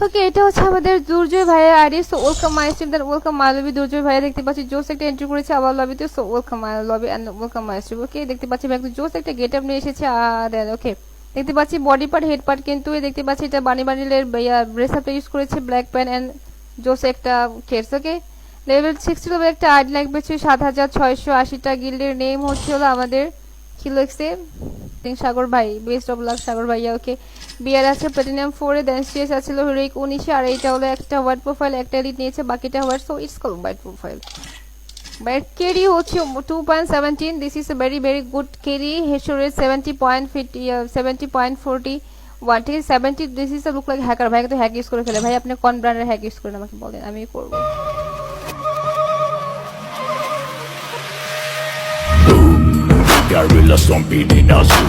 ওকে, এটা হচ্ছে আমাদের দুর্জয় ভাইয়ের ID. So welcome my stream, then welcome my lobby. Durjoy ভাইয়া দেখতে পাচ্ছি জোস একটা এন্ট্রি করেছে আবার লবিতে। So welcome my lobby and welcome my stream. Okay, দেখতে পাচ্ছি ভাই একটু জোস একটা গেট আপ নিয়ে এসেছে। দেন ওকে, দেখতে পাচ্ছি বডি পার্ট হেড পার্ট কিন্তু দেখতে পাচ্ছি এটা বানি বানিলের ব্রেসআপটা ইউজ করেছে, ব্ল্যাক প্যান্ট এন্ড জোস একটা কেটস। ওকে, লেভেল 60 লেভেল একটা আইডি লাগবে 7680টা গিল্ডের নেম হচ্ছে হলো আমাদের খিলএক্সে সাগর ভাই, বেস্ট অফ লাক সাগর ভাইয়া। ওকে, বিয়ার আছে প্লাটিনাম 4 এ, দেন সিএস আছে হিরোইক 19 আর এইটা হলো একটা হোয়াইট প্রোফাইল, একটা এডিট নিয়েছে, বাকিটা white. So it's call white profile. বাইট কেরি হচ্ছে 2.17। This is a very very good carry. Headshot rate 70.41, ঠিক আছে 70। This is a look like hacker. ভাই তো হ্যাক ইউজ করে ফেলে। ভাই আপনি কোন ব্র্যান্ডের হ্যাক ইউজ করেন আমাকে বলেন, আমি করবো। Gorilla stomping in a zoo.